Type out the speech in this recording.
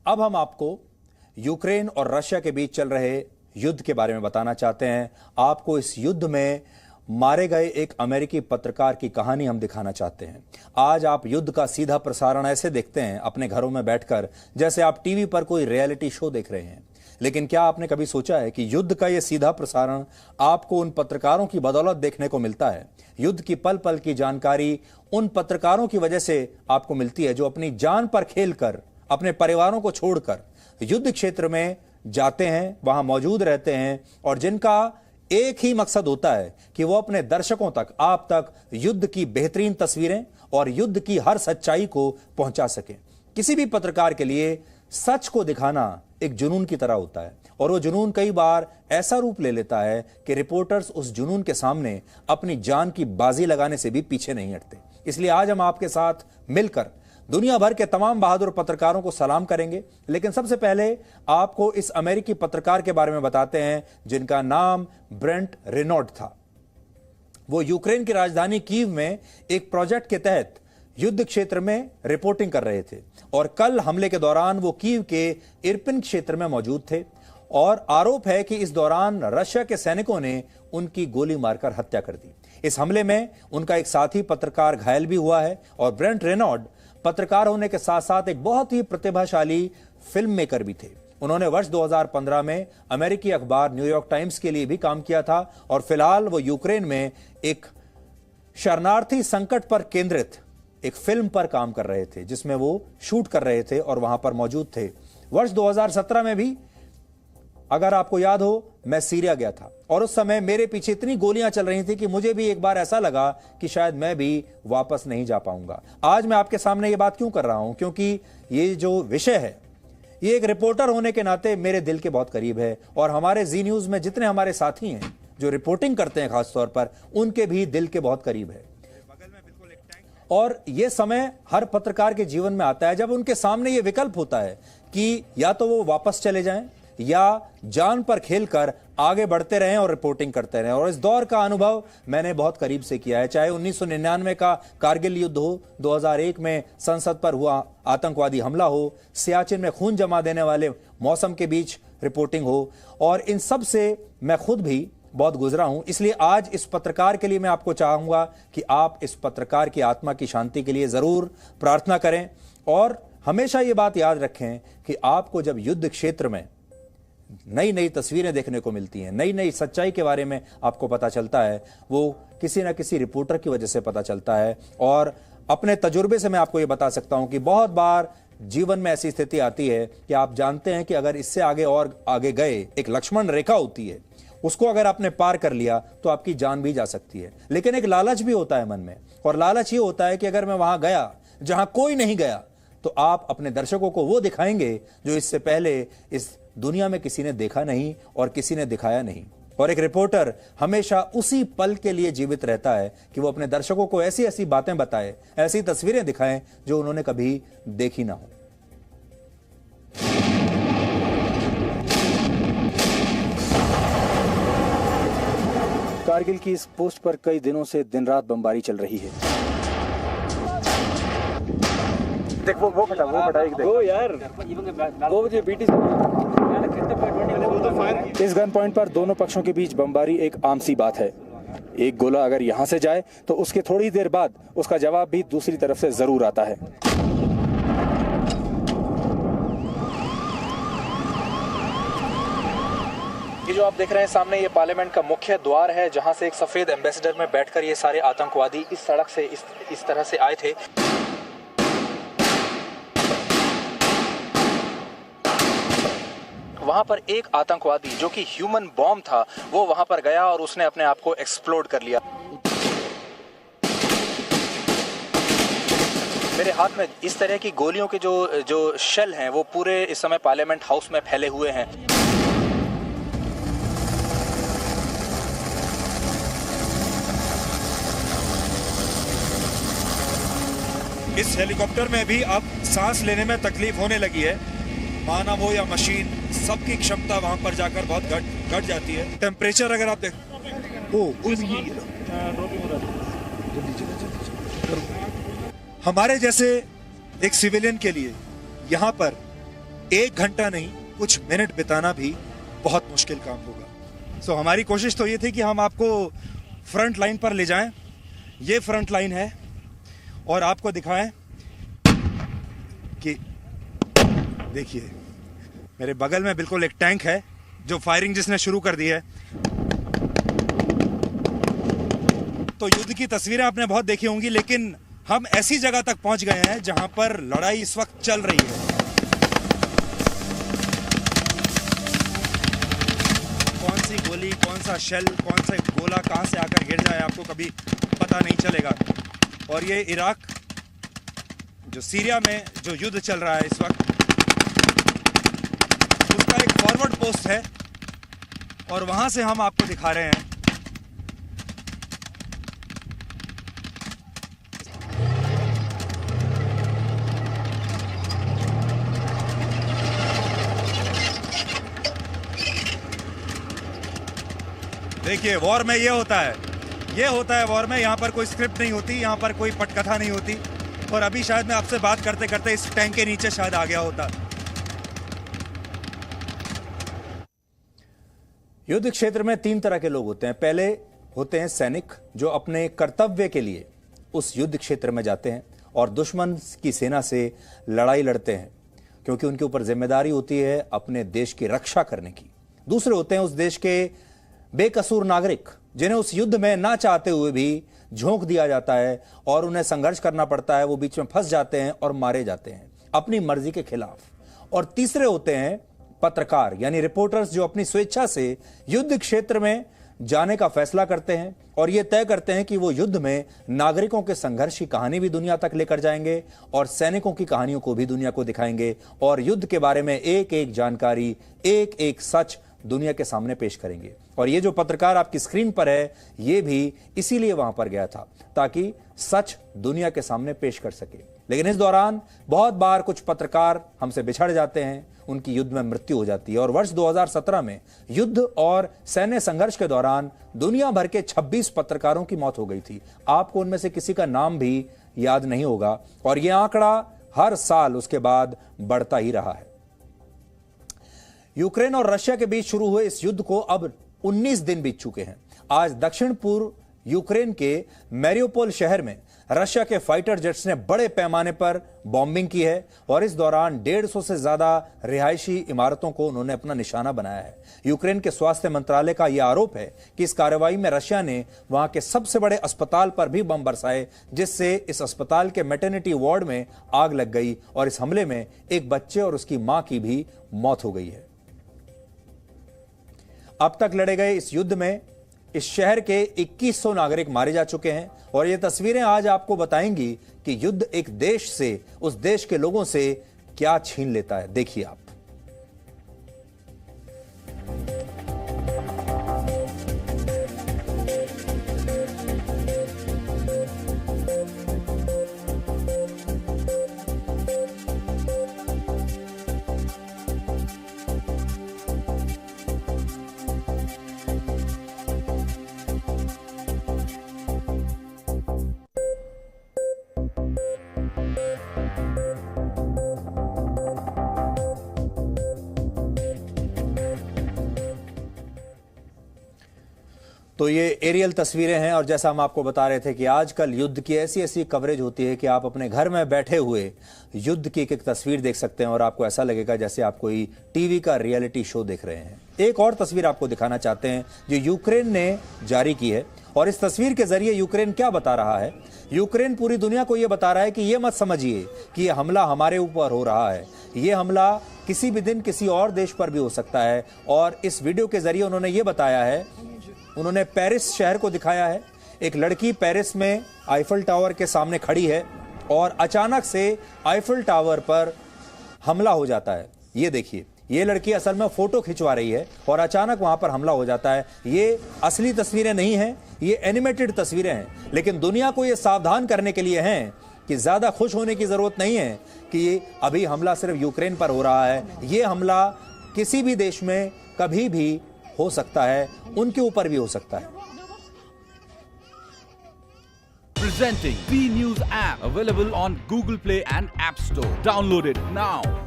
अब हम आपको यूक्रेन और रशिया के बीच चल रहे युद्ध के बारे में बताना चाहते हैं। आपको इस युद्ध में मारे गए एक अमेरिकी पत्रकार की कहानी हम दिखाना चाहते हैं। आज आप युद्ध का सीधा प्रसारण ऐसे देखते हैं अपने घरों में बैठकर जैसे आप टीवी पर कोई रियलिटी शो देख रहे हैं। लेकिन क्या आपने कभी सोचा है कि युद्ध का यह सीधा प्रसारण आपको उन पत्रकारों की बदौलत देखने को मिलता है। युद्ध की पल पल की जानकारी उन पत्रकारों की वजह से आपको मिलती है जो अपनी जान पर खेलकर अपने परिवारों को छोड़कर युद्ध क्षेत्र में जाते हैं, वहां मौजूद रहते हैं और जिनका एक ही मकसद होता है कि वो अपने दर्शकों तक, आप तक युद्ध की बेहतरीन तस्वीरें और युद्ध की हर सच्चाई को पहुंचा सकें। किसी भी पत्रकार के लिए सच को दिखाना एक जुनून की तरह होता है और वो जुनून कई बार ऐसा रूप ले लेता है कि रिपोर्टर्स उस जुनून के सामने अपनी जान की बाजी लगाने से भी पीछे नहीं हटते। इसलिए आज हम आपके साथ मिलकर दुनिया भर के तमाम बहादुर पत्रकारों को सलाम करेंगे। लेकिन सबसे पहले आपको इस अमेरिकी पत्रकार के बारे में बताते हैं जिनका नाम ब्रेंट रेनॉल्ड था। वो यूक्रेन की राजधानी कीव में एक प्रोजेक्ट के तहत युद्ध क्षेत्र में रिपोर्टिंग कर रहे थे और कल हमले के दौरान वो कीव के इरपिन क्षेत्र में मौजूद थे और आरोप है कि इस दौरान रशिया के सैनिकों ने उनकी गोली मारकर हत्या कर दी। इस हमले में उनका एक साथी पत्रकार घायल भी हुआ है और ब्रेंट रेनॉल्ड पत्रकार होने के साथ साथ एक बहुत ही प्रतिभाशाली फिल्म मेकर भी थे। उन्होंने वर्ष 2015 में अमेरिकी अखबार न्यूयॉर्क टाइम्स के लिए भी काम किया था और फिलहाल वो यूक्रेन में एक शरणार्थी संकट पर केंद्रित एक फिल्म पर काम कर रहे थे जिसमें वो शूट कर रहे थे और वहां पर मौजूद थे। वर्ष 2017 में भी अगर आपको याद हो मैं सीरिया गया था और उस समय मेरे पीछे इतनी गोलियां चल रही थी कि मुझे भी एक बार ऐसा लगा कि शायद मैं भी वापस नहीं जा पाऊंगा। आज मैं आपके सामने ये बात क्यों कर रहा हूं, क्योंकि ये जो विषय है ये एक रिपोर्टर होने के नाते मेरे दिल के बहुत करीब है और हमारे जी न्यूज में जितने हमारे साथी हैं जो रिपोर्टिंग करते हैं खासतौर पर उनके भी दिल के बहुत करीब है। और यह समय हर पत्रकार के जीवन में आता है जब उनके सामने यह विकल्प होता है कि या तो वो वापस चले जाएं या जान पर खेलकर आगे बढ़ते रहें और रिपोर्टिंग करते रहें। और इस दौर का अनुभव मैंने बहुत करीब से किया है, चाहे 1999 का कारगिल युद्ध हो, 2001 में संसद पर हुआ आतंकवादी हमला हो, सियाचिन में खून जमा देने वाले मौसम के बीच रिपोर्टिंग हो, और इन सब से मैं खुद भी बहुत गुजरा हूं। इसलिए आज इस पत्रकार के लिए मैं आपको चाहूंगा कि आप इस पत्रकार की आत्मा की शांति के लिए जरूर प्रार्थना करें और हमेशा ये बात याद रखें कि आपको जब युद्ध क्षेत्र में नई नई तस्वीरें देखने को मिलती हैं, नई नई सच्चाई के बारे में आपको पता चलता है, वो किसी न किसी रिपोर्टर की वजह से पता चलता है। और अपने तजुर्बे से मैं आपको ये बता सकता हूं कि बहुत बार जीवन में ऐसी स्थिति आती है कि आप जानते हैं कि अगर इससे आगे और आगे गए एक लक्ष्मण रेखा होती है, उसको अगर आपने पार कर लिया तो आपकी जान भी जा सकती है। लेकिन एक लालच भी होता है मन में, और लालच ये होता है कि अगर मैं वहां गया जहां कोई नहीं गया तो आप अपने दर्शकों को वो दिखाएंगे जो इससे पहले इस दुनिया में किसी ने देखा नहीं और किसी ने दिखाया नहीं। और एक रिपोर्टर हमेशा उसी पल के लिए जीवित रहता है कि वो अपने दर्शकों को ऐसी ऐसी बातें बताए, ऐसी तस्वीरें दिखाएं जो उन्होंने कभी देखी ना हो। कारगिल की इस पोस्ट पर कई दिनों से दिन रात बमबारी चल रही है। देख वो फटा एक देख वो यार वो जो बीटी इस गन पॉइंट पर दोनों पक्षों के बीच बमबारी एक आम सी बात है। एक गोला अगर यहां से जाए तो उसके थोड़ी देर बाद उसका जवाब भी दूसरी तरफ से जरूर आता है। ये जो आप देख रहे हैं सामने, ये पार्लियामेंट का मुख्य द्वार है जहां से एक सफेद एम्बेसडर में बैठकर ये सारे आतंकवादी इस सड़क से इस तरह से आए थे। वहां पर एक आतंकवादी जो कि ह्यूमन बॉम्ब था वो वहां पर गया और उसने अपने आप को एक्सप्लोड कर लिया। मेरे हाथ में इस तरह की गोलियों के जो शेल हैं वो पूरे इस समय पार्लियामेंट हाउस में फैले हुए हैं। इस हेलीकॉप्टर में भी अब सांस लेने में तकलीफ होने लगी है। मानव हो या मशीन, सबकी क्षमता वहां पर जाकर बहुत घट जाती है। टेम्परेचर अगर आप देख हमारे जैसे एक सिविलियन के लिए यहाँ पर 1 घंटा नहीं, कुछ मिनट बिताना भी बहुत मुश्किल काम होगा। सो हमारी कोशिश तो ये थी कि हम आपको फ्रंट लाइन पर ले जाएं। ये फ्रंट लाइन है और आपको दिखाएं कि देखिए मेरे बगल में बिल्कुल एक टैंक है जो फायरिंग जिसने शुरू कर दी है। तो युद्ध की तस्वीरें आपने बहुत देखी होंगी, लेकिन हम ऐसी जगह तक पहुंच गए हैं जहां पर लड़ाई इस वक्त चल रही है। कौन सी गोली, कौन सा शेल, कौन सा गोला कहां से आकर गिर जाए आपको कभी पता नहीं चलेगा। और ये इराक, जो सीरिया में जो युद्ध चल रहा है इस वक्त, उसका एक फॉरवर्ड पोस्ट है और वहां से हम आपको दिखा रहे हैं। देखिए वॉर में ये होता है वॉर में। यहाँ पर कोई स्क्रिप्ट नहीं होती, यहाँ पर कोई पटकथा नहीं होती। और अभी शायद मैं आपसे बात करते करते इस टैंक के नीचे शायद आ गया होता। युद्ध क्षेत्र में 3 तरह के लोग होते हैं। पहले होते हैं सैनिक, जो अपने कर्तव्य के लिए उस युद्ध क्षेत्र में जाते हैं और दुश्मन की सेना से लड़ाई लड़ते हैं, क्योंकि उनके ऊपर जिम्मेदारी होती है अपने देश की रक्षा करने की। दूसरे होते हैं उस देश के बेकसूर नागरिक, जिन्हें उस युद्ध में ना चाहते हुए भी झोंक दिया जाता है और उन्हें संघर्ष करना पड़ता है। वो बीच में फंस जाते हैं और मारे जाते हैं अपनी मर्जी के खिलाफ। और तीसरे होते हैं पत्रकार, यानी रिपोर्टर्स, जो अपनी स्वेच्छा से युद्ध क्षेत्र में जाने का फैसला करते हैं और यह तय करते हैं कि वो युद्ध में नागरिकों के संघर्ष की कहानी भी दुनिया तक लेकर जाएंगे और सैनिकों की कहानियों को भी दुनिया को दिखाएंगे और युद्ध के बारे में एक एक जानकारी, एक एक सच दुनिया के सामने पेश करेंगे। और ये जो पत्रकार आपकी स्क्रीन पर है, ये भी इसीलिए वहां पर गया था ताकि सच दुनिया के सामने पेश कर सके। लेकिन इस दौरान बहुत बार कुछ पत्रकार हमसे बिछड़ जाते हैं, उनकी युद्ध में मृत्यु हो जाती है। और वर्ष 2017 में युद्ध और सैन्य संघर्ष के दौरान दुनिया भर के 26 पत्रकारों की मौत हो गई थी। आपको उनमें से किसी का नाम भी याद नहीं होगा और यह आंकड़ा हर साल उसके बाद बढ़ता ही रहा है। यूक्रेन और रशिया के बीच शुरू हुए इस युद्ध को अब 19 दिन बीत चुके हैं। आज दक्षिण पूर्व यूक्रेन के मैरियोपोल शहर में रशिया के फाइटर जेट्स ने बड़े पैमाने पर बॉम्बिंग की है और इस दौरान 150 से ज्यादा रिहायशी इमारतों को उन्होंने अपना निशाना बनाया है। यूक्रेन के स्वास्थ्य मंत्रालय का यह आरोप है कि इस कार्रवाई में रशिया ने वहां के सबसे बड़े अस्पताल पर भी बम बरसाए, जिससे इस अस्पताल के मैटरनिटी वार्ड में आग लग गई और इस हमले में एक बच्चे और उसकी मां की भी मौत हो गई है। अब तक लड़े गए इस युद्ध में इस शहर के 2100 नागरिक मारे जा चुके हैं और ये तस्वीरें आज आपको बताएंगी कि युद्ध एक देश से, उस देश के लोगों से क्या छीन लेता है। देखिए आप। तो ये एरियल तस्वीरें हैं और जैसा हम आपको बता रहे थे कि आजकल युद्ध की ऐसी ऐसी कवरेज होती है कि आप अपने घर में बैठे हुए युद्ध की एक तस्वीर देख सकते हैं और आपको ऐसा लगेगा जैसे आप कोई टीवी का रियलिटी शो देख रहे हैं। एक और तस्वीर आपको दिखाना चाहते हैं जो यूक्रेन ने जारी की है और इस तस्वीर के जरिए यूक्रेन क्या बता रहा है। यूक्रेन पूरी दुनिया को यह बता रहा है कि यह मत समझिए कि यह हमला हमारे ऊपर हो रहा है, यह हमला किसी भी दिन किसी और देश पर भी हो सकता है। और इस वीडियो के जरिए उन्होंने ये बताया है, उन्होंने पेरिस शहर को दिखाया है। एक लड़की पेरिस में आईफल टावर के सामने खड़ी है और अचानक से आईफल टावर पर हमला हो जाता है। ये देखिए, ये लड़की असल में फोटो खिंचवा रही है और अचानक वहां पर हमला हो जाता है। ये असली तस्वीरें नहीं हैं, ये एनिमेटेड तस्वीरें हैं, लेकिन दुनिया को ये सावधान करने के लिए हैं कि ज्यादा खुश होने की जरूरत नहीं है कि अभी हमला सिर्फ यूक्रेन पर हो रहा है। ये हमला किसी भी देश में कभी भी हो सकता है, उनके ऊपर भी हो सकता है। Presenting B News app, available on Google Play and App Store. Download it now.